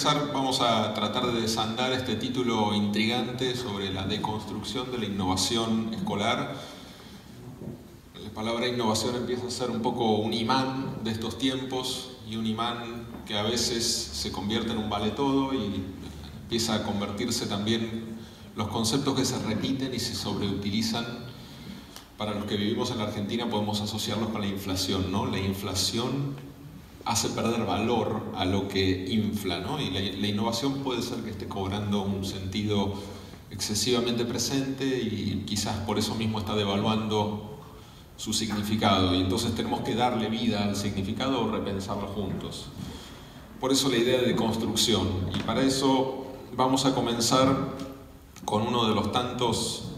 comenzar vamos a tratar de desandar este título intrigante sobre la deconstrucción de la innovación escolar. La palabra innovación empieza a ser un poco un imán de estos tiempos y un imán que a veces se convierte en un vale todo y empieza a convertirse también los conceptos que se repiten y se sobreutilizan. Para los que vivimos en la Argentina podemos asociarlos con la inflación, ¿no? La inflación hace perder valor a lo que infla, ¿no? Y la innovación puede ser que esté cobrando un sentido excesivamente presente y quizás por eso mismo está devaluando su significado, y entonces tenemos que darle vida al significado o repensarlo juntos. Por eso la idea de construcción, y para eso vamos a comenzar con uno de los tantos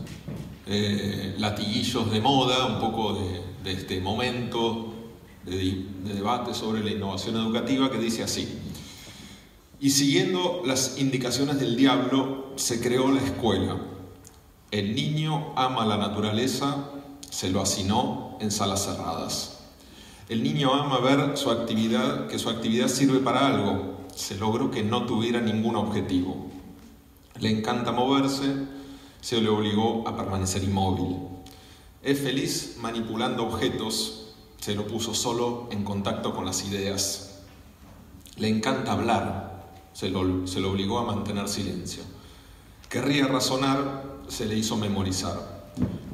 latiguillos de moda, un poco de este momento de debate sobre la innovación educativa, que dice así: y siguiendo las indicaciones del diablo se creó la escuela. El niño ama la naturaleza, se lo hacinó en salas cerradas. El niño ama ver que su actividad sirve para algo. Se logró que no tuviera ningún objetivo. Le encanta moverse, se le obligó a permanecer inmóvil. Es feliz manipulando objetos, se lo puso solo en contacto con las ideas. Le encanta hablar, se lo obligó a mantener silencio. Querría razonar, se le hizo memorizar.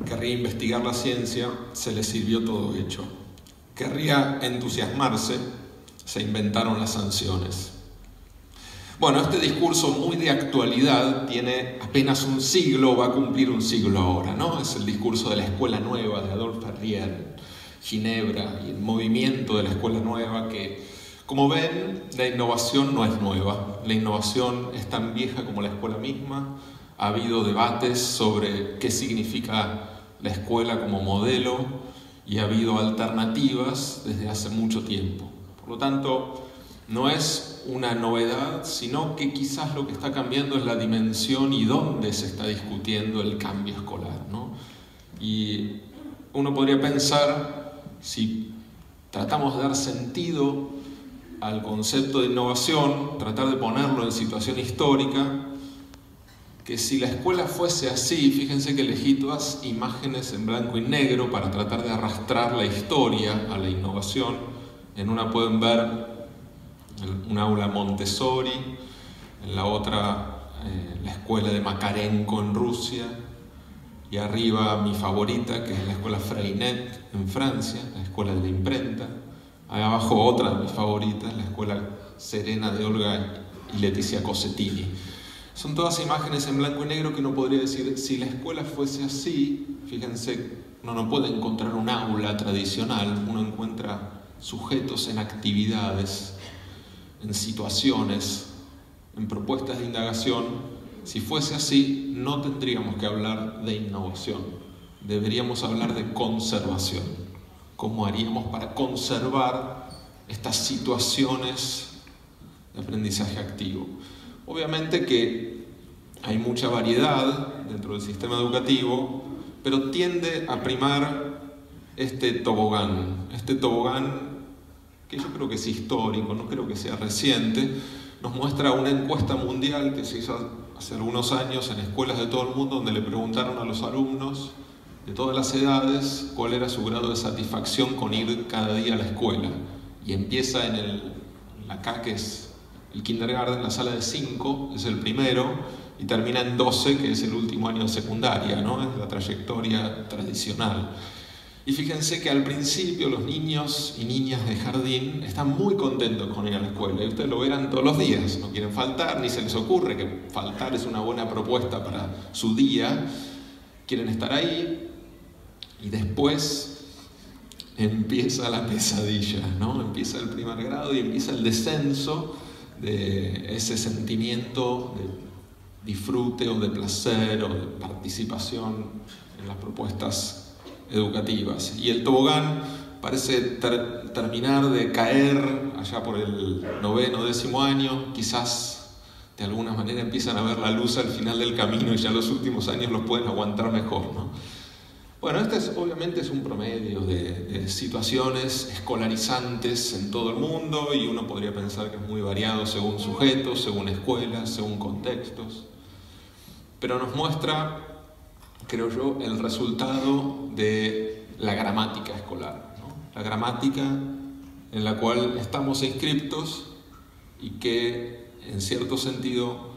Querría investigar la ciencia, se le sirvió todo hecho. Querría entusiasmarse, se inventaron las sanciones. Bueno, este discurso muy de actualidad tiene apenas un siglo, va a cumplir un siglo ahora, ¿no? Es el discurso de la Escuela Nueva de Adolphe Arrière, Ginebra, y el movimiento de la Escuela Nueva que, como ven, la innovación no es nueva. La innovación es tan vieja como la escuela misma. Ha habido debates sobre qué significa la escuela como modelo y ha habido alternativas desde hace mucho tiempo. Por lo tanto, no es una novedad, sino que quizás lo que está cambiando es la dimensión y dónde se está discutiendo el cambio escolar, ¿no? Y uno podría pensar, si tratamos de dar sentido al concepto de innovación, tratar de ponerlo en situación histórica, que si la escuela fuese así, fíjense que elegí todas imágenes en blanco y negro para tratar de arrastrar la historia a la innovación. En una pueden ver un aula Montessori, en la otra la escuela de Makarenko en Rusia, y arriba mi favorita, que es la escuela Freinet en Francia, la escuela de la imprenta. Ahí abajo otra de mis favoritas, la escuela Serena de Olga y Leticia Cossettini. Son todas imágenes en blanco y negro que uno podría decir, si la escuela fuese así, fíjense, uno no puede encontrar un aula tradicional, uno encuentra sujetos en actividades, en situaciones, en propuestas de indagación. Si fuese así, no tendríamos que hablar de innovación, deberíamos hablar de conservación. ¿Cómo haríamos para conservar estas situaciones de aprendizaje activo? Obviamente que hay mucha variedad dentro del sistema educativo, pero tiende a primar este tobogán que yo creo que es histórico, no creo que sea reciente. Nos muestra una encuesta mundial que se hizo hace algunos años en escuelas de todo el mundo, donde le preguntaron a los alumnos de todas las edades cuál era su grado de satisfacción con ir cada día a la escuela. Y empieza en la K, que es el kindergarten, la sala de 5 es el primero, y termina en 12, que es el último año de secundaria, ¿no? Es la trayectoria tradicional. Y fíjense que al principio los niños y niñas de jardín están muy contentos con ir a la escuela, y ustedes lo verán todos los días, no quieren faltar, ni se les ocurre que faltar es una buena propuesta para su día, quieren estar ahí, y después empieza la pesadilla, ¿no? Empieza el primer grado y empieza el descenso de ese sentimiento de disfrute o de placer o de participación en las propuestas educativas. Y el tobogán parece terminar de caer allá por el 9º, 10º año. Quizás de alguna manera empiezan a ver la luz al final del camino y ya los últimos años los pueden aguantar mejor, ¿no? Bueno, obviamente es un promedio de situaciones escolarizantes en todo el mundo y uno podría pensar que es muy variado según sujetos, según escuelas, según contextos. Pero nos muestra, creo yo, el resultado de la gramática escolar, ¿no? La gramática en la cual estamos inscriptos y que, en cierto sentido,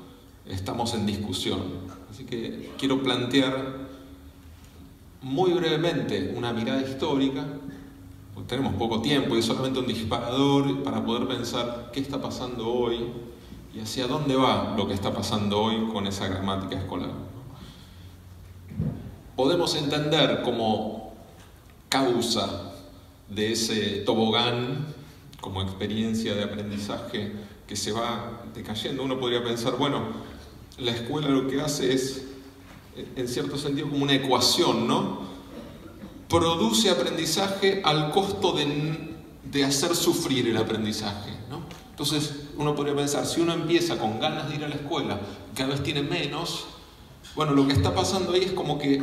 estamos en discusión. Así que quiero plantear muy brevemente una mirada histórica, porque tenemos poco tiempo y es solamente un disparador para poder pensar qué está pasando hoy y hacia dónde va lo que está pasando hoy con esa gramática escolar. Podemos entender como causa de ese tobogán, como experiencia de aprendizaje que se va decayendo. Uno podría pensar, bueno, la escuela lo que hace es, en cierto sentido, como una ecuación, ¿no? Produce aprendizaje al costo de hacer sufrir el aprendizaje, ¿no? Entonces, uno podría pensar, si uno empieza con ganas de ir a la escuela, cada vez tiene menos, bueno, lo que está pasando ahí es como que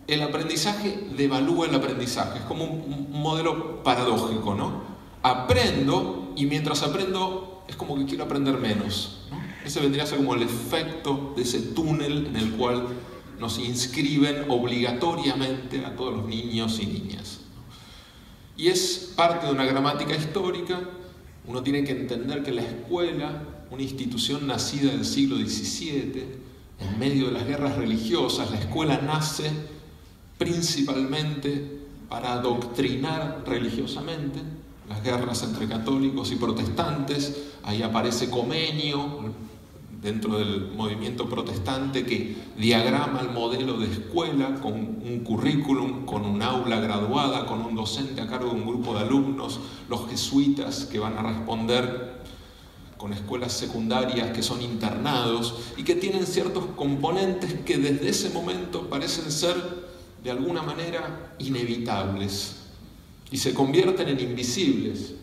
el aprendizaje devalúa el aprendizaje. Es como un modelo paradójico, ¿no? Aprendo y mientras aprendo es como que quiero aprender menos, ¿no? Ese vendría a ser como el efecto de ese túnel en el cual nos inscriben obligatoriamente a todos los niños y niñas. Y es parte de una gramática histórica. Uno tiene que entender que la escuela, una institución nacida del siglo XVII, en medio de las guerras religiosas, la escuela nace principalmente para adoctrinar religiosamente. Las guerras entre católicos y protestantes, ahí aparece Comenio, dentro del movimiento protestante, que diagrama el modelo de escuela con un currículum, con un aula graduada, con un docente a cargo de un grupo de alumnos, los jesuitas que van a responder con escuelas secundarias que son internados y que tienen ciertos componentes que desde ese momento parecen ser de alguna manera inevitables y se convierten en invisibles.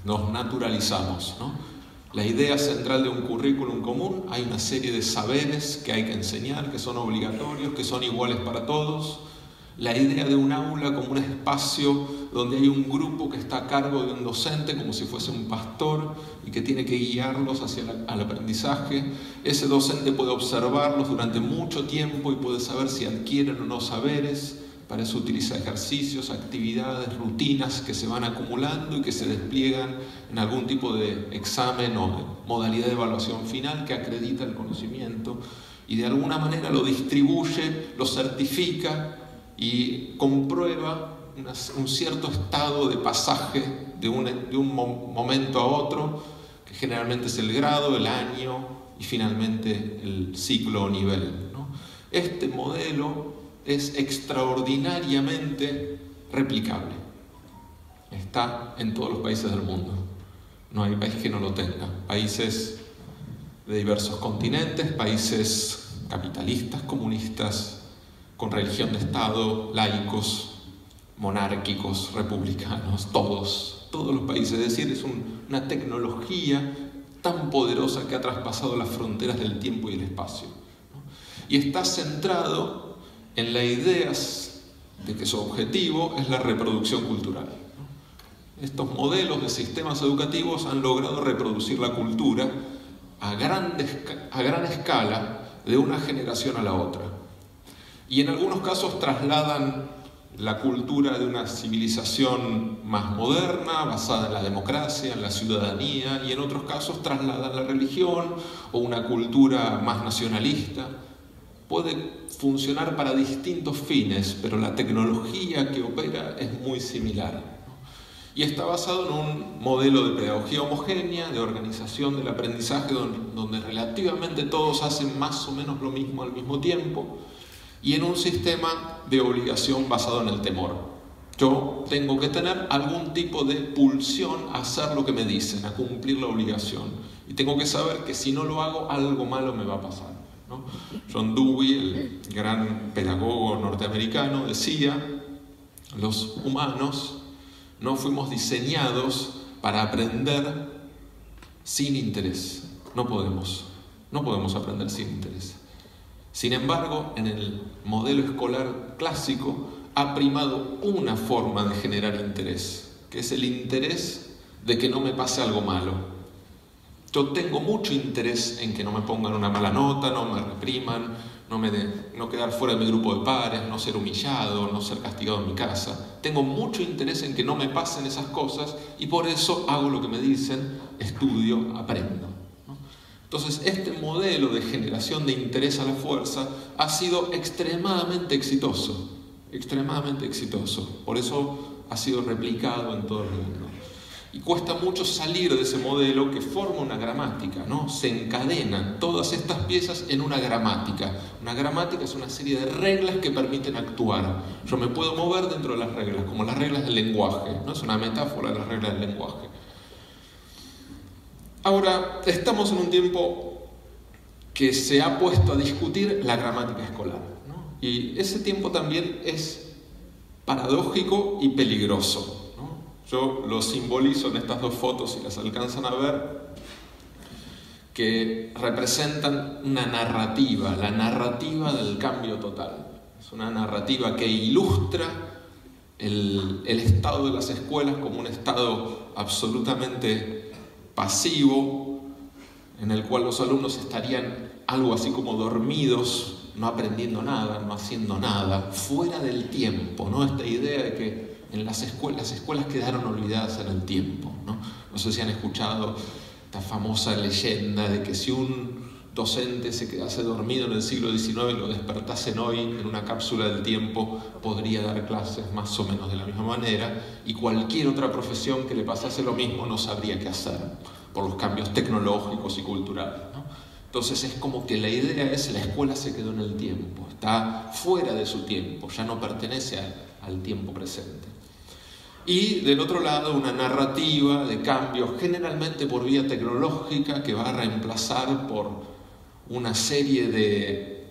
Nos naturalizamos, ¿no? La idea central de un currículum común, hay una serie de saberes que hay que enseñar, que son obligatorios, que son iguales para todos. La idea de un aula como un espacio donde hay un grupo que está a cargo de un docente, como si fuese un pastor, y que tiene que guiarlos hacia el aprendizaje. Ese docente puede observarlos durante mucho tiempo y puede saber si adquieren o no saberes. Para eso utiliza ejercicios, actividades, rutinas que se van acumulando y que se despliegan en algún tipo de examen o de modalidad de evaluación final que acredita el conocimiento y de alguna manera lo distribuye, lo certifica y comprueba un cierto estado de pasaje de un momento a otro, que generalmente es el grado, el año y finalmente el ciclo o nivel, ¿no? Este modelo es extraordinariamente replicable. Está en todos los países del mundo. No hay país que no lo tenga. Países de diversos continentes, países capitalistas, comunistas, con religión de Estado, laicos, monárquicos, republicanos, todos los países. Es decir, es una tecnología tan poderosa que ha traspasado las fronteras del tiempo y el espacio, ¿no? Y está centrado en la idea de que su objetivo es la reproducción cultural, ¿no? Estos modelos de sistemas educativos han logrado reproducir la cultura a gran escala de una generación a la otra. Y en algunos casos trasladan la cultura de una civilización más moderna, basada en la democracia, en la ciudadanía, y en otros casos trasladan la religión o una cultura más nacionalista. Puede funcionar para distintos fines, pero la tecnología que opera es muy similar, ¿no? Y está basado en un modelo de pedagogía homogénea, de organización del aprendizaje, donde relativamente todos hacen más o menos lo mismo al mismo tiempo, y en un sistema de obligación basado en el temor. Yo tengo que tener algún tipo de pulsión a hacer lo que me dicen, a cumplir la obligación, y tengo que saber que si no lo hago, algo malo me va a pasar, ¿no? John Dewey, el gran pedagogo norteamericano, decía: los humanos no fuimos diseñados para aprender sin interés. No podemos aprender sin interés. Sin embargo, en el modelo escolar clásico ha primado una forma de generar interés, que es el interés de que no me pase algo malo. Yo tengo mucho interés en que no me pongan una mala nota, no me repriman, no quedar fuera de mi grupo de pares, no ser humillado, no ser castigado en mi casa. Tengo mucho interés en que no me pasen esas cosas y por eso hago lo que me dicen, estudio, aprendo. Entonces, este modelo de generación de interés a la fuerza ha sido extremadamente exitoso. Por eso ha sido replicado en todo el mundo. Y cuesta mucho salir de ese modelo que forma una gramática, ¿no? Se encadenan todas estas piezas en una gramática. Una gramática es una serie de reglas que permiten actuar. Yo me puedo mover dentro de las reglas, como las reglas del lenguaje, ¿no? Es una metáfora de las reglas del lenguaje. Ahora, estamos en un tiempo que se ha puesto a discutir la gramática escolar, ¿no? Y ese tiempo también es paradójico y peligroso, ¿no? Yo lo simbolizo en estas dos fotos, si las alcanzan a ver, que representan una narrativa, la narrativa del cambio total. Es una narrativa que ilustra el estado de las escuelas como un estado absolutamente pasivo, en el cual los alumnos estarían algo así como dormidos, no aprendiendo nada, no haciendo nada, fuera del tiempo, ¿no? Esta idea de que en las escuelas quedaron olvidadas en el tiempo, ¿no? No sé si han escuchado esta famosa leyenda de que si un docente se quedase dormido en el siglo XIX y lo despertasen hoy en una cápsula del tiempo, podría dar clases más o menos de la misma manera, y cualquier otra profesión que le pasase lo mismo no sabría qué hacer por los cambios tecnológicos y culturales, ¿no? Entonces es como que la idea es la escuela se quedó en el tiempo, está fuera de su tiempo, ya no pertenece al tiempo presente. Y del otro lado una narrativa de cambios generalmente por vía tecnológica que va a reemplazar por una serie de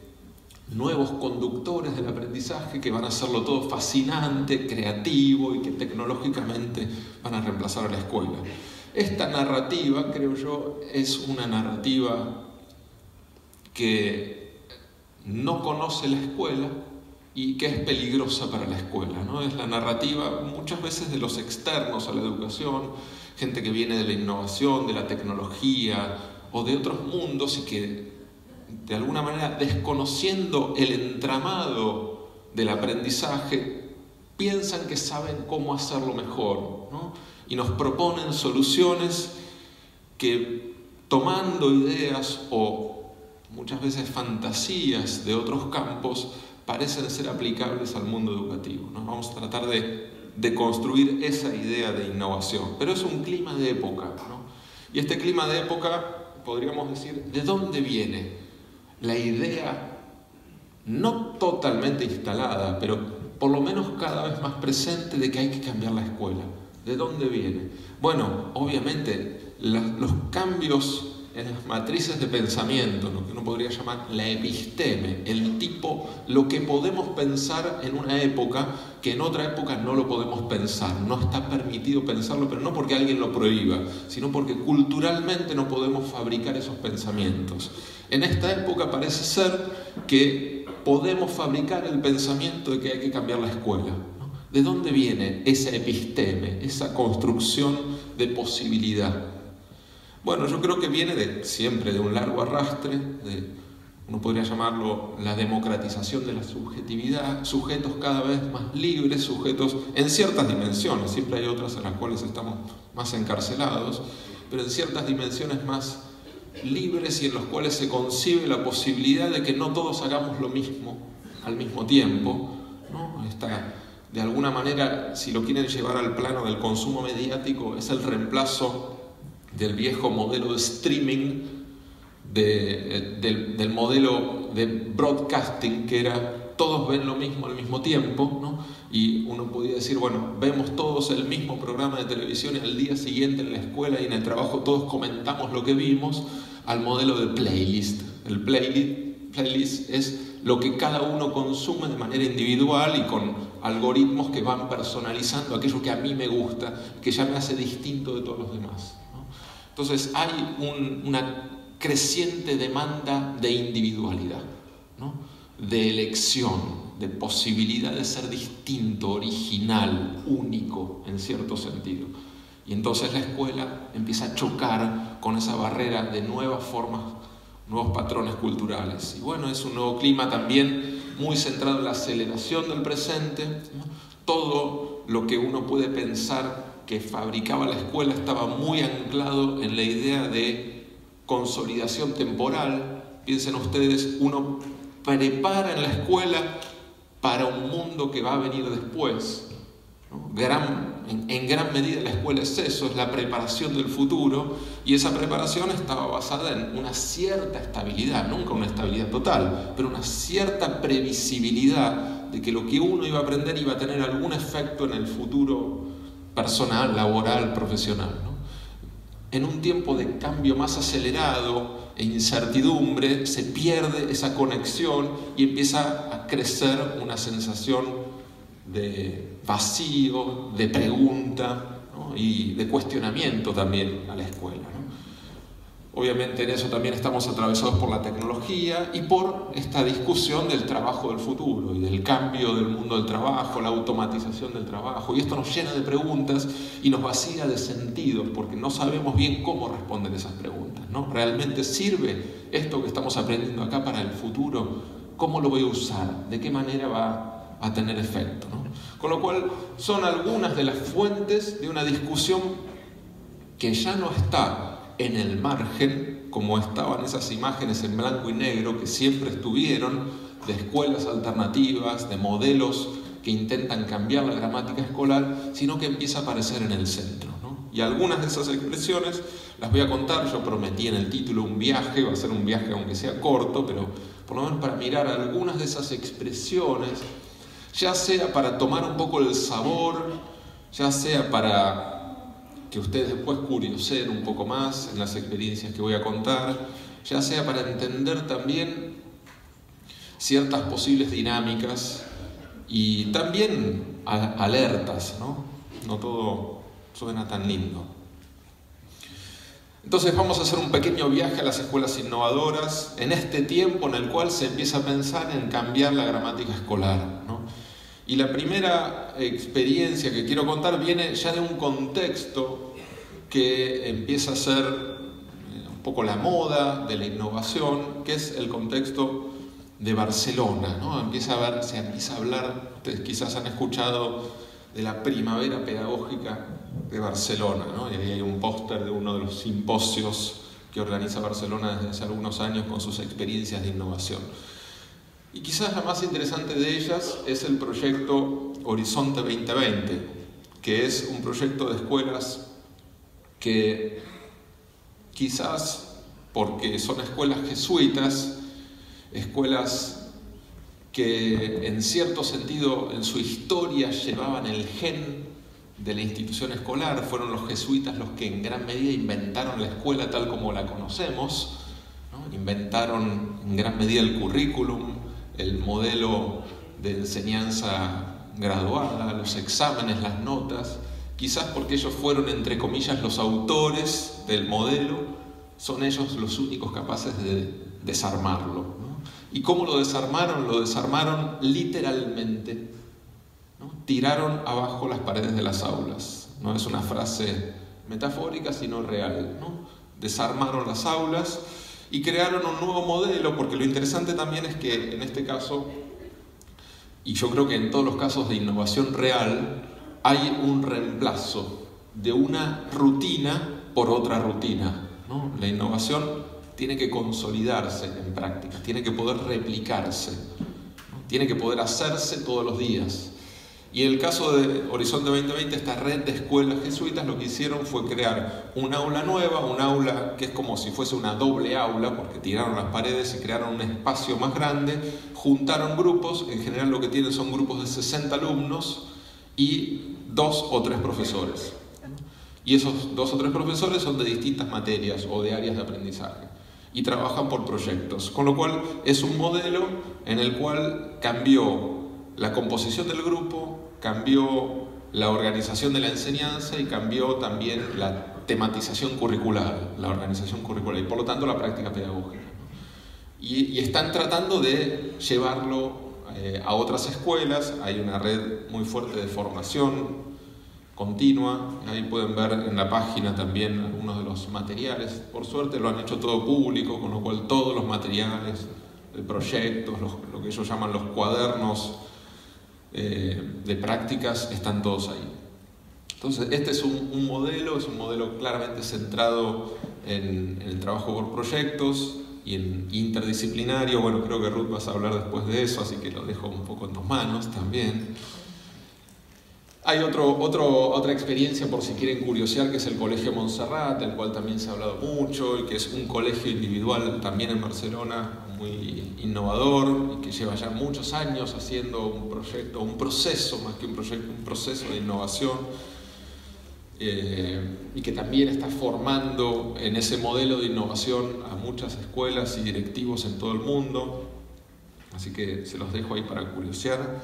nuevos conductores del aprendizaje que van a hacerlo todo fascinante, creativo y que tecnológicamente van a reemplazar a la escuela. Esta narrativa, creo yo, es una narrativa que no conoce la escuela y que es peligrosa para la escuela, ¿no? Es la narrativa muchas veces de los externos a la educación, gente que viene de la innovación, de la tecnología o de otros mundos y que de alguna manera, desconociendo el entramado del aprendizaje, piensan que saben cómo hacerlo mejor, ¿no? Y nos proponen soluciones que, tomando ideas o muchas veces fantasías de otros campos, parecen ser aplicables al mundo educativo, ¿no? Vamos a tratar de construir esa idea de innovación, pero es un clima de época, ¿no? Y este clima de época, podríamos decir, ¿de dónde viene? La idea, no totalmente instalada, pero por lo menos cada vez más presente de que hay que cambiar la escuela. ¿De dónde viene? Bueno, obviamente los cambios en las matrices de pensamiento, lo que uno podría llamar la episteme, el tipo, lo que podemos pensar en una época que en otra época no lo podemos pensar, no está permitido pensarlo, pero no porque alguien lo prohíba, sino porque culturalmente no podemos fabricar esos pensamientos. En esta época parece ser que podemos fabricar el pensamiento de que hay que cambiar la escuela, ¿no? ¿De dónde viene esa episteme, esa construcción de posibilidad? Bueno, yo creo que viene siempre de un largo arrastre, uno podría llamarlo la democratización de la subjetividad, sujetos cada vez más libres, sujetos en ciertas dimensiones, siempre hay otras en las cuales estamos más encarcelados, pero en ciertas dimensiones más libres y en los cuales se concibe la posibilidad de que no todos hagamos lo mismo al mismo tiempo, ¿no? De alguna manera, si lo quieren llevar al plano del consumo mediático, es el reemplazo del viejo modelo de streaming, del modelo de broadcasting, que era todos ven lo mismo al mismo tiempo, ¿no? Y uno podía decir, bueno, vemos todos el mismo programa de televisión y al día siguiente en la escuela y en el trabajo todos comentamos lo que vimos, al modelo de playlist. El playlist es lo que cada uno consume de manera individual y con algoritmos que van personalizando aquello que a mí me gusta, que ya me hace distinto de todos los demás, ¿no? Entonces hay una creciente demanda de individualidad. ¿no? De elección, de posibilidad de ser distinto, original, único en cierto sentido. Y entonces la escuela empieza a chocar con esa barrera de nuevas formas, nuevos patrones culturales. Y bueno, es un nuevo clima también muy centrado en la aceleración del presente, ¿no? Todo lo que uno puede pensar que fabricaba la escuela estaba muy anclado en la idea de consolidación temporal. Piensen ustedes, uno prepara en la escuela para un mundo que va a venir después, ¿no? En gran medida la escuela es eso, es la preparación del futuro, y esa preparación estaba basada en una cierta estabilidad, nunca una estabilidad total, pero una cierta previsibilidad de que lo que uno iba a aprender iba a tener algún efecto en el futuro personal, laboral, profesional, ¿no? En un tiempo de cambio más acelerado e incertidumbre, se pierde esa conexión y empieza a crecer una sensación de vacío, de pregunta, ¿no? Y de cuestionamiento también a la escuela, ¿no? Obviamente en eso también estamos atravesados por la tecnología y por esta discusión del trabajo del futuro y del cambio del mundo del trabajo, la automatización del trabajo, y esto nos llena de preguntas y nos vacía de sentidos porque no sabemos bien cómo responder esas preguntas, ¿no? ¿Realmente sirve esto que estamos aprendiendo acá para el futuro? ¿Cómo lo voy a usar? ¿De qué manera va a tener efecto, ¿no? Con lo cual son algunas de las fuentes de una discusión que ya no está en el margen, como estaban esas imágenes en blanco y negro que siempre estuvieron, de escuelas alternativas, de modelos que intentan cambiar la gramática escolar, sino que empieza a aparecer en el centro, ¿no? Y algunas de esas expresiones las voy a contar. Yo prometí en el título un viaje, va a ser un viaje aunque sea corto, pero por lo menos para mirar algunas de esas expresiones, ya sea para tomar un poco el sabor, ya sea para que ustedes después curioseen un poco más en las experiencias que voy a contar, ya sea para entender también ciertas posibles dinámicas y también alertas, ¿no? No todo suena tan lindo. Entonces vamos a hacer un pequeño viaje a las escuelas innovadoras en este tiempo en el cual se empieza a pensar en cambiar la gramática escolar, ¿no? Y la primera experiencia que quiero contar viene ya de un contexto que empieza a ser un poco la moda de la innovación, que es el contexto de Barcelona, ¿no? Se empieza a hablar, ustedes quizás han escuchado de la primavera pedagógica de Barcelona, ¿no? Y ahí hay un póster de uno de los simposios que organiza Barcelona desde hace algunos años con sus experiencias de innovación. Y quizás la más interesante de ellas es el proyecto Horizonte 2020, que es un proyecto de escuelas que quizás porque son escuelas jesuitas, escuelas que en cierto sentido en su historia llevaban el gen de la institución escolar, fueron los jesuitas los que en gran medida inventaron la escuela tal como la conocemos, ¿no? Inventaron en gran medida el currículum, el modelo de enseñanza graduada, los exámenes, las notas, quizás porque ellos fueron, entre comillas, los autores del modelo, son ellos los únicos capaces de desarmarlo, ¿no? ¿Y cómo lo desarmaron? Lo desarmaron literalmente, ¿no? Tiraron abajo las paredes de las aulas. No es una frase metafórica, sino real, ¿no? Desarmaron las aulas y crearon un nuevo modelo, porque lo interesante también es que en este caso, y yo creo que en todos los casos de innovación real, hay un reemplazo de una rutina por otra rutina, ¿no? La innovación tiene que consolidarse en práctica, tiene que poder replicarse, ¿no? Tiene que poder hacerse todos los días. Y en el caso de Horizonte 2020, esta red de escuelas jesuitas lo que hicieron fue crear un aula nueva, un aula que es como si fuese una doble aula, porque tiraron las paredes y crearon un espacio más grande, juntaron grupos, en general lo que tienen son grupos de 60 alumnos y 2 o 3 profesores. Y esos 2 o 3 profesores son de distintas materias o de áreas de aprendizaje y trabajan por proyectos, con lo cual es un modelo en el cual cambió la composición del grupo, cambió la organización de la enseñanza y cambió también la tematización curricular, la organización curricular y por lo tanto la práctica pedagógica, ¿no? y están tratando de llevarlo a otras escuelas. Hay una red muy fuerte de formación continua. Ahí pueden ver en la página también algunos de los materiales. Por suerte lo han hecho todo público, con lo cual todos los materiales de proyectos, lo que ellos llaman los cuadernos de prácticas, están todos ahí. Entonces este es un modelo claramente centrado en el trabajo por proyectos y en interdisciplinario. Bueno, creo que Ruth vas a hablar después de eso, así que lo dejo un poco en tus manos también. Hay otra experiencia, por si quieren curiosear, que es el Colegio Montserrat, del cual también se ha hablado mucho, y que es un colegio individual también en Barcelona, muy innovador, y que lleva ya muchos años haciendo un proyecto, un proceso, más que un proyecto, un proceso de innovación, y que también está formando en ese modelo de innovación a muchas escuelas y directivos en todo el mundo. Así que se los dejo ahí para curiosear.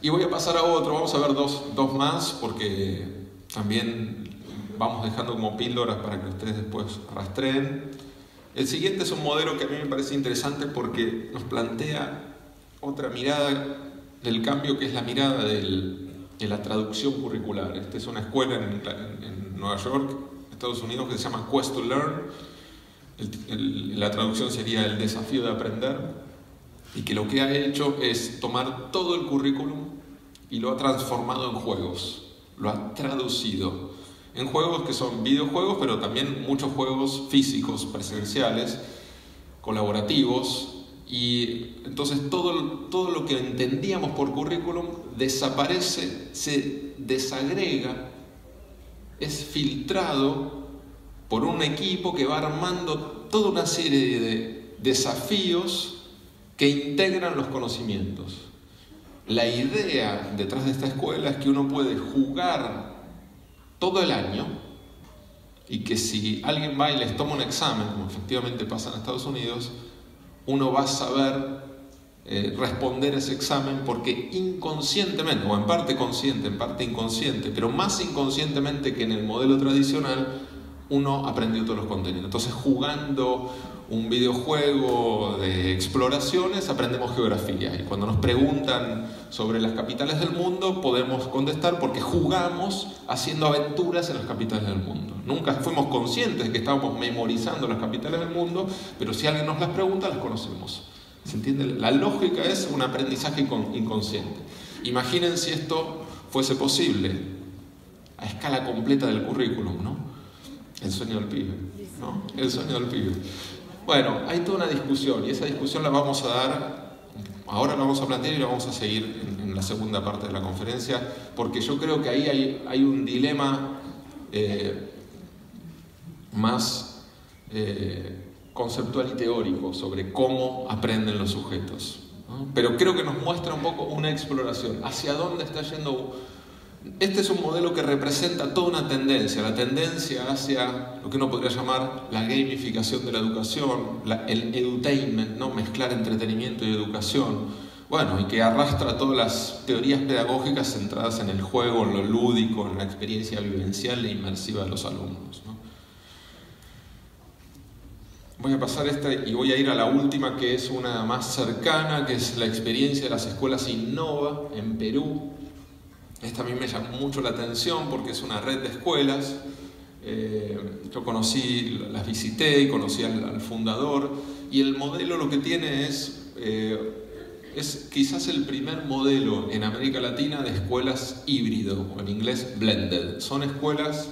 Y voy a pasar a otro, vamos a ver dos más, porque también vamos dejando como píldoras para que ustedes después rastreen. El siguiente es un modelo que a mí me parece interesante porque nos plantea otra mirada del cambio, que es la mirada de la traducción curricular. Esta es una escuela en Nueva York, Estados Unidos, que se llama Quest to Learn. La traducción sería el desafío de aprender. Y que lo que ha hecho es tomar todo el currículum y lo ha transformado en juegos, lo ha traducido en juegos que son videojuegos, pero también muchos juegos físicos, presenciales, colaborativos, y entonces todo lo que entendíamos por currículum desaparece, se desagrega, es filtrado por un equipo que va armando toda una serie de desafíos que integran los conocimientos. La idea detrás de esta escuela es que uno puede jugar todo el año y que si alguien va y les toma un examen, como efectivamente pasa en Estados Unidos, uno va a saber responder ese examen porque inconscientemente, o en parte consciente, en parte inconsciente, pero más inconscientemente que en el modelo tradicional, uno aprendió todos los contenidos. Entonces, jugando un videojuego de exploraciones, aprendemos geografía. Y cuando nos preguntan sobre las capitales del mundo, podemos contestar porque jugamos haciendo aventuras en las capitales del mundo. Nunca fuimos conscientes de que estábamos memorizando las capitales del mundo, pero si alguien nos las pregunta, las conocemos. ¿Se entiende? La lógica es un aprendizaje inconsciente. Imaginen si esto fuese posible a escala completa del currículum, ¿no? El sueño del pibe, ¿no? El sueño del pibe. Bueno, hay toda una discusión y esa discusión la vamos a dar, ahora la vamos a plantear y la vamos a seguir en la segunda parte de la conferencia, porque yo creo que ahí hay un dilema más conceptual y teórico sobre cómo aprenden los sujetos, ¿no? Pero creo que nos muestra un poco una exploración, hacia dónde está yendo. Este es un modelo que representa toda una tendencia, la tendencia hacia lo que uno podría llamar la gamificación de la educación, el edutainment, ¿no? Mezclar entretenimiento y educación, bueno, y que arrastra todas las teorías pedagógicas centradas en el juego, en lo lúdico, en la experiencia vivencial e inmersiva de los alumnos, ¿no? Voy a pasar esta y voy a ir a la última, que es una más cercana, que es la experiencia de las escuelas Innova en Perú. Esta a mí me llamó mucho la atención porque es una red de escuelas. Yo las visité y conocí al fundador, y el modelo lo que tiene es quizás el primer modelo en América Latina de escuelas híbrido, o en inglés blended. Son escuelas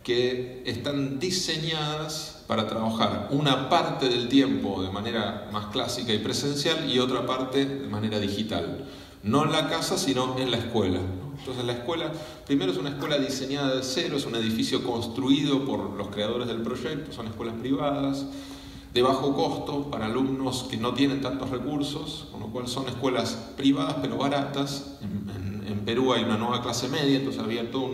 que están diseñadas para trabajar una parte del tiempo de manera más clásica y presencial y otra parte de manera digital. No en la casa, sino en la escuela, ¿no? Entonces la escuela, primero, es una escuela diseñada de cero, es un edificio construido por los creadores del proyecto, son escuelas privadas, de bajo costo para alumnos que no tienen tantos recursos, con lo cual son escuelas privadas pero baratas. En Perú hay una nueva clase media, entonces había todo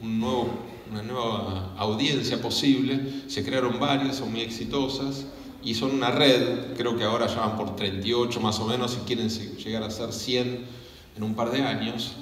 una nueva audiencia posible, se crearon varias, son muy exitosas. Y son una red, creo que ahora ya van por 38 más o menos, y quieren llegar a ser 100 en un par de años.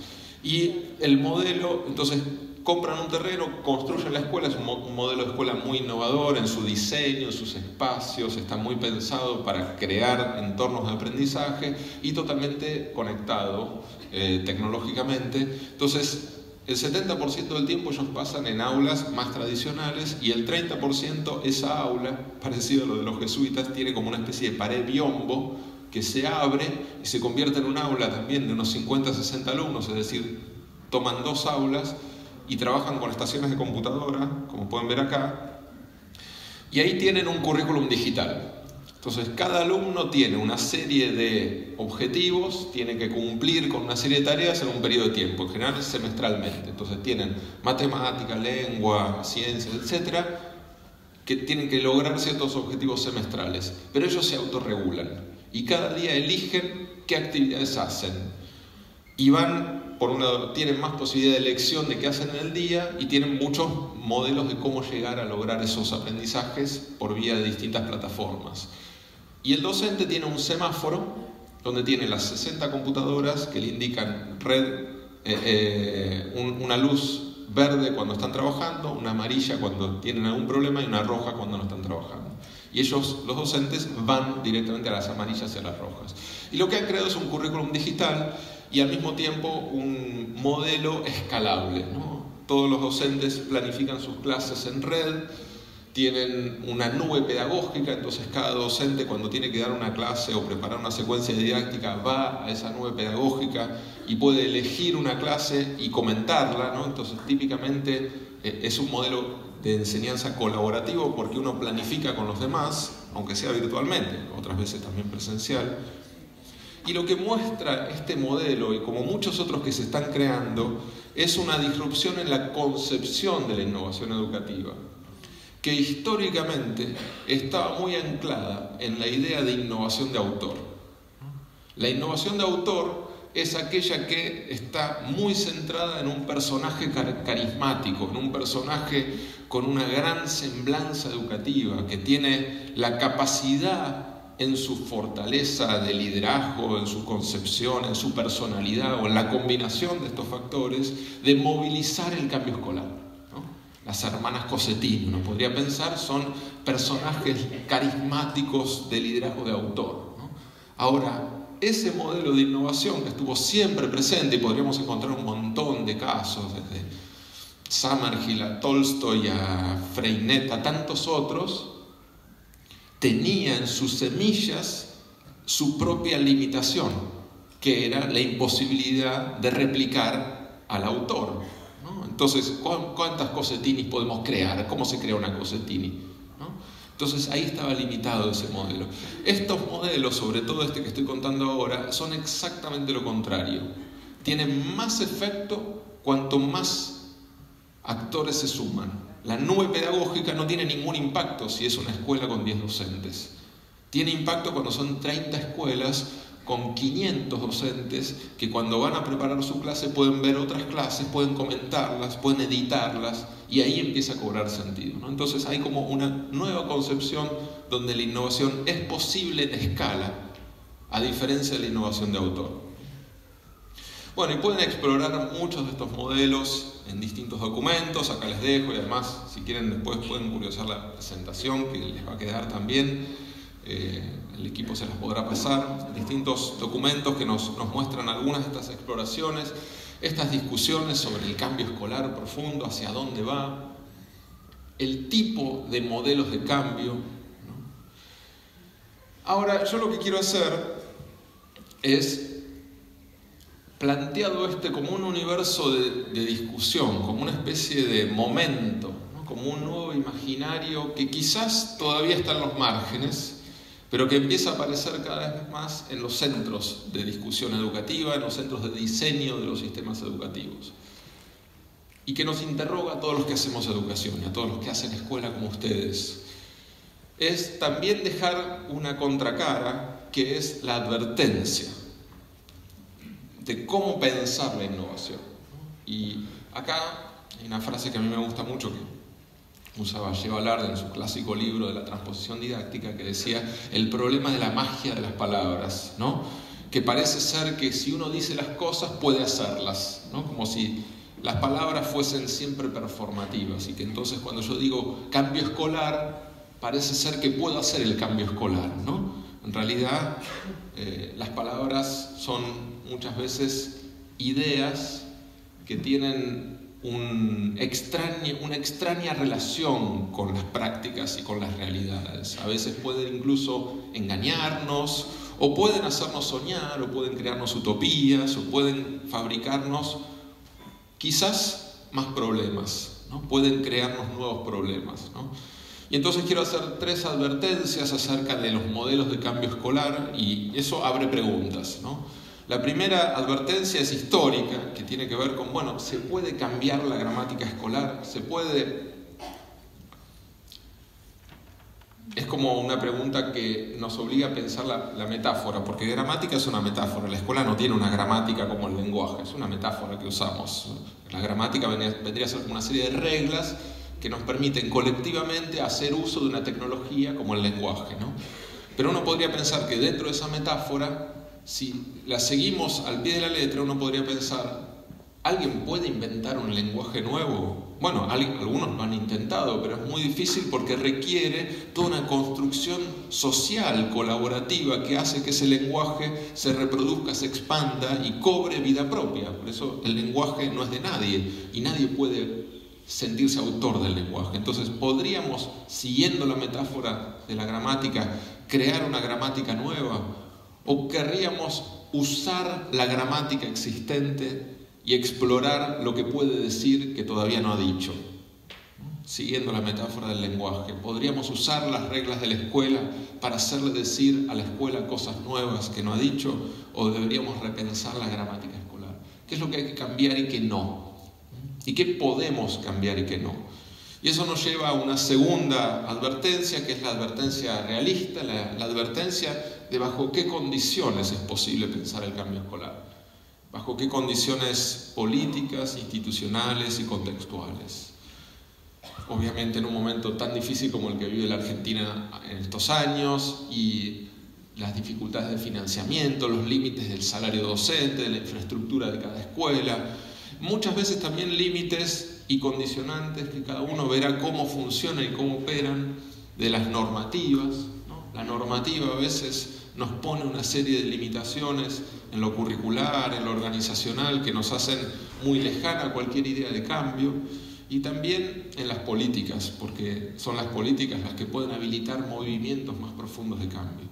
Y el modelo, entonces, compran un terreno, construyen la escuela, es un modelo de escuela muy innovador en su diseño, en sus espacios, está muy pensado para crear entornos de aprendizaje y totalmente conectado tecnológicamente. Entonces, el 70% del tiempo ellos pasan en aulas más tradicionales y el 30% esa aula, parecido a lo de los jesuitas, tiene como una especie de pared biombo que se abre y se convierte en un aula también de unos 50 a 60 alumnos, es decir, toman 2 aulas y trabajan con estaciones de computadora, como pueden ver acá, y ahí tienen un currículum digital. Entonces, cada alumno tiene una serie de objetivos, tiene que cumplir con una serie de tareas en un periodo de tiempo, en general semestralmente. Entonces, tienen matemática, lengua, ciencias, etcétera, que tienen que lograr ciertos objetivos semestrales, pero ellos se autorregulan y cada día eligen qué actividades hacen. Y van, por un lado, tienen más posibilidad de elección de qué hacen en el día y tienen muchos modelos de cómo llegar a lograr esos aprendizajes por vía de distintas plataformas. Y el docente tiene un semáforo donde tiene las 60 computadoras que le indican una luz verde cuando están trabajando, una amarilla cuando tienen algún problema y una roja cuando no están trabajando. Y ellos, los docentes, van directamente a las amarillas y a las rojas. Y lo que han creado es un currículum digital y al mismo tiempo un modelo escalable, ¿no? Todos los docentes planifican sus clases en red, tienen una nube pedagógica, entonces cada docente cuando tiene que dar una clase o preparar una secuencia didáctica va a esa nube pedagógica y puede elegir una clase y comentarla, ¿no? Entonces típicamente es un modelo de enseñanza colaborativo porque uno planifica con los demás, aunque sea virtualmente, otras veces también presencial. Y lo que muestra este modelo, y como muchos otros que se están creando, es una disrupción en la concepción de la innovación educativa, que históricamente estaba muy anclada en la idea de innovación de autor. La innovación de autor es aquella que está muy centrada en un personaje carismático, en un personaje con una gran semblanza educativa, que tiene la capacidad en su fortaleza de liderazgo, en su concepción, en su personalidad o en la combinación de estos factores de movilizar el cambio escolar, ¿no? Las hermanas Cossettini, uno podría pensar, son personajes carismáticos de liderazgo de autor, ¿no? Ahora, ese modelo de innovación que estuvo siempre presente, y podríamos encontrar un montón de casos, desde Summerhill a Tolstoy a Freinet a tantos otros, tenía en sus semillas su propia limitación, que era la imposibilidad de replicar al autor, ¿no? Entonces, ¿cuántas Cossettinis podemos crear? ¿Cómo se crea una Cossettini, ¿no? Entonces ahí estaba limitado ese modelo. Estos modelos, sobre todo este que estoy contando ahora, son exactamente lo contrario. Tienen más efecto cuanto más actores se suman. La nube pedagógica no tiene ningún impacto si es una escuela con 10 docentes. Tiene impacto cuando son 30 escuelas con 500 docentes que cuando van a preparar su clase pueden ver otras clases, pueden comentarlas, pueden editarlas y ahí empieza a cobrar sentido, ¿no? Entonces hay como una nueva concepción donde la innovación es posible en escala, a diferencia de la innovación de autor. Bueno, y pueden explorar muchos de estos modelos en distintos documentos, acá les dejo, y además, si quieren después pueden curiosar la presentación que les va a quedar también, el equipo se las podrá pasar, distintos documentos que nos muestran algunas de estas exploraciones, estas discusiones sobre el cambio escolar profundo, hacia dónde va, el tipo de modelos de cambio, ¿no? Ahora, yo lo que quiero hacer es, planteado como un universo de discusión, como una especie de momento, ¿no? Como un nuevo imaginario que quizás todavía está en los márgenes, pero que empieza a aparecer cada vez más en los centros de discusión educativa, en los centros de diseño de los sistemas educativos. Y que nos interroga a todos los que hacemos educación y a todos los que hacen escuela como ustedes. Es también dejar una contracara, que es la advertencia de cómo pensar la innovación. Y acá hay una frase que a mí me gusta mucho, que usaba Lleva Larda en su clásico libro de la transposición didáctica, que decía: el problema de la magia de las palabras, ¿no? Que parece ser que si uno dice las cosas puede hacerlas, ¿no? Como si las palabras fuesen siempre performativas y que entonces cuando yo digo cambio escolar, parece ser que puedo hacer el cambio escolar, ¿no? En realidad, las palabras son muchas veces ideas que tienen una extraña relación con las prácticas y con las realidades. A veces pueden incluso engañarnos, o pueden hacernos soñar, o pueden crearnos utopías, o pueden fabricarnos quizás más problemas, ¿no? Pueden crearnos nuevos problemas, ¿no? Y entonces quiero hacer 3 advertencias acerca de los modelos de cambio escolar, y eso abre preguntas, ¿no? La primera advertencia es histórica, que tiene que ver con, bueno, ¿se puede cambiar la gramática escolar? ¿Se puede? Es como una pregunta que nos obliga a pensar la metáfora, porque gramática es una metáfora. La escuela no tiene una gramática como el lenguaje, es una metáfora que usamos. La gramática vendría a ser como una serie de reglas que nos permiten colectivamente hacer uso de una tecnología como el lenguaje, ¿no? Pero uno podría pensar que dentro de esa metáfora, si la seguimos al pie de la letra, uno podría pensar, ¿alguien puede inventar un lenguaje nuevo? Bueno, algunos lo han intentado, pero es muy difícil porque requiere toda una construcción social, colaborativa, que hace que ese lenguaje se reproduzca, se expanda y cobre vida propia. Por eso el lenguaje no es de nadie y nadie puede sentirse autor del lenguaje. Entonces, ¿podríamos, siguiendo la metáfora de la gramática, crear una gramática nueva? ¿O querríamos usar la gramática existente y explorar lo que puede decir que todavía no ha dicho? Siguiendo la metáfora del lenguaje, ¿podríamos usar las reglas de la escuela para hacerle decir a la escuela cosas nuevas que no ha dicho? ¿O deberíamos repensar la gramática escolar? ¿Qué es lo que hay que cambiar y qué no? ¿Y qué podemos cambiar y qué no? Y eso nos lleva a una segunda advertencia, que es la advertencia realista, la advertencia de bajo qué condiciones es posible pensar el cambio escolar, bajo qué condiciones políticas, institucionales y contextuales. Obviamente en un momento tan difícil como el que vive la Argentina en estos años, y las dificultades de financiamiento, los límites del salario docente, de la infraestructura de cada escuela, muchas veces también límites y condicionantes que cada uno verá cómo funcionan y cómo operan de las normativas, ¿no? La normativa a veces nos pone una serie de limitaciones en lo curricular, en lo organizacional, que nos hacen muy lejana cualquier idea de cambio, y también en las políticas, porque son las políticas las que pueden habilitar movimientos más profundos de cambio.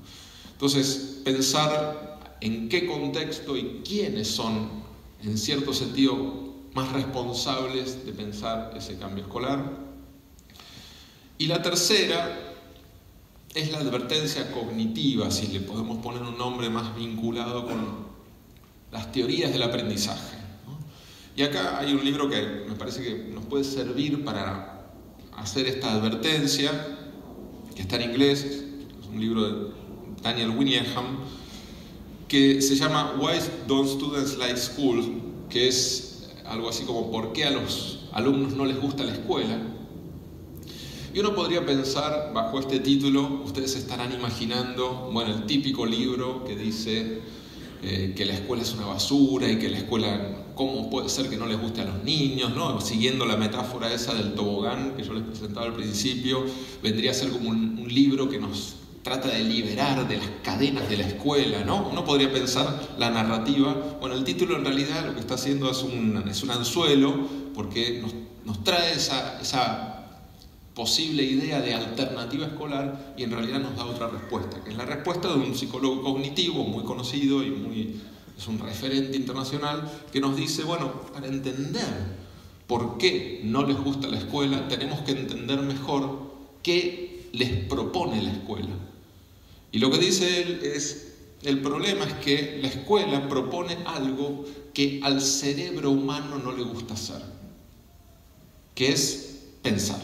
Entonces, pensar en qué contexto y quiénes son, en cierto sentido, más responsables de pensar ese cambio escolar. Y la tercera es la advertencia cognitiva, si le podemos poner un nombre más vinculado con las teorías del aprendizaje, ¿no? Y acá hay un libro que me parece que nos puede servir para hacer esta advertencia, que está en inglés, es un libro de Daniel Winningham, que se llama Why Don't Students Like School?, que es algo así como ¿por qué a los alumnos no les gusta la escuela? Y uno podría pensar, bajo este título, ustedes estarán imaginando, bueno, el típico libro que dice que la escuela es una basura y que la escuela, ¿cómo puede ser que no les guste a los niños?, ¿no? Siguiendo la metáfora esa del tobogán que yo les presentaba al principio, vendría a ser como un libro que nos trata de liberar de las cadenas de la escuela, ¿no? Uno podría pensar la narrativa. Bueno, el título en realidad lo que está haciendo es un anzuelo, porque nos trae esa posible idea de alternativa escolar, y en realidad nos da otra respuesta, que es la respuesta de un psicólogo cognitivo muy conocido y es un referente internacional, que nos dice, bueno, para entender por qué no les gusta la escuela, tenemos que entender mejor qué les propone la escuela. Y lo que dice él es, el problema es que la escuela propone algo que al cerebro humano no le gusta hacer, que es pensar,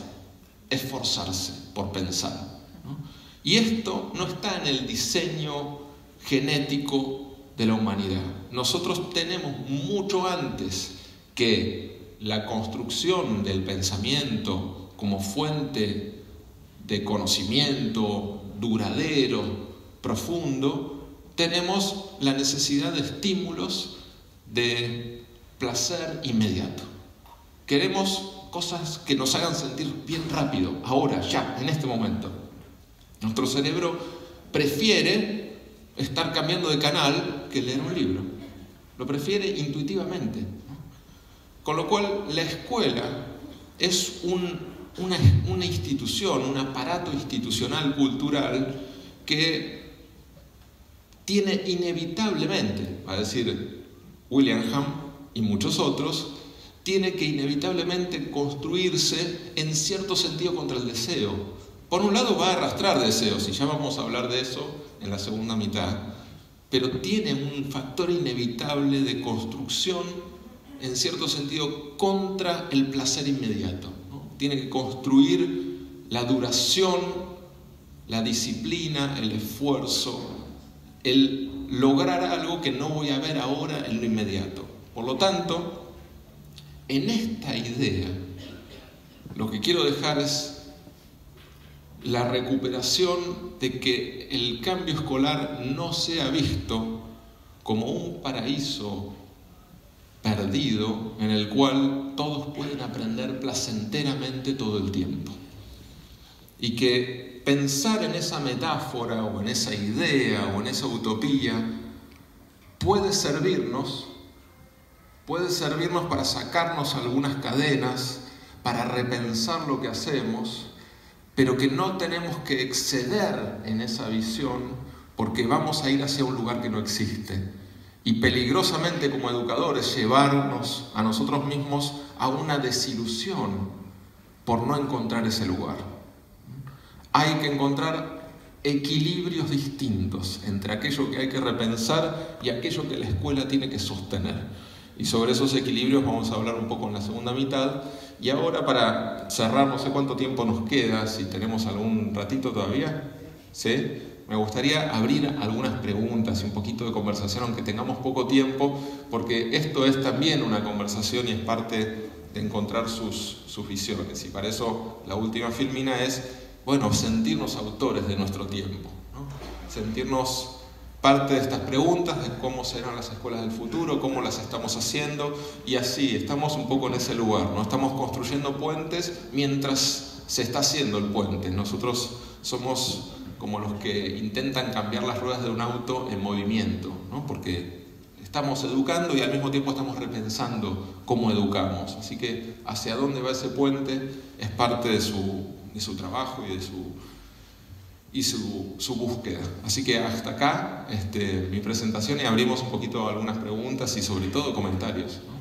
esforzarse por pensar, ¿no? Y esto no está en el diseño genético de la humanidad. Nosotros tenemos mucho antes que la construcción del pensamiento como fuente de conocimiento duradero, profundo, tenemos la necesidad de estímulos de placer inmediato. Queremos cosas que nos hagan sentir bien rápido, ahora, ya, en este momento. Nuestro cerebro prefiere estar cambiando de canal que leer un libro. Lo prefiere intuitivamente, ¿no? Con lo cual, la escuela es una institución, un aparato institucional, cultural, que tiene inevitablemente, va a decir William Hamm y muchos otros, tiene que inevitablemente construirse en cierto sentido contra el deseo. Por un lado va a arrastrar deseos, y ya vamos a hablar de eso en la segunda mitad, pero tiene un factor inevitable de construcción, en cierto sentido, contra el placer inmediato, ¿no? Tiene que construir la duración, la disciplina, el esfuerzo, el lograr algo que no voy a ver ahora en lo inmediato. Por lo tanto, en esta idea, lo que quiero dejar es la recuperación de que el cambio escolar no sea visto como un paraíso perdido en el cual todos pueden aprender placenteramente todo el tiempo. Y que pensar en esa metáfora o en esa idea o en esa utopía puede servirnos para sacarnos algunas cadenas, para repensar lo que hacemos, pero que no tenemos que exceder en esa visión porque vamos a ir hacia un lugar que no existe. Y peligrosamente como educadores llevarnos a nosotros mismos a una desilusión por no encontrar ese lugar. Hay que encontrar equilibrios distintos entre aquello que hay que repensar y aquello que la escuela tiene que sostener. Y sobre esos equilibrios vamos a hablar un poco en la segunda mitad. Y ahora, para cerrar, no sé cuánto tiempo nos queda, si tenemos algún ratito todavía, ¿sí? Me gustaría abrir algunas preguntas y un poquito de conversación, aunque tengamos poco tiempo, porque esto es también una conversación y es parte de encontrar sus visiones. Y para eso la última filmina es, bueno, sentirnos autores de nuestro tiempo, ¿no? Sentirnos parte de estas preguntas de cómo serán las escuelas del futuro, cómo las estamos haciendo, y así estamos un poco en ese lugar, ¿no? Estamos construyendo puentes mientras se está haciendo el puente. Nosotros somos como los que intentan cambiar las ruedas de un auto en movimiento, ¿no? Porque estamos educando y al mismo tiempo estamos repensando cómo educamos. Así que hacia dónde va ese puente es parte de su trabajo y de su búsqueda. Así que hasta acá mi presentación, y abrimos un poquito algunas preguntas y sobre todo comentarios, ¿no?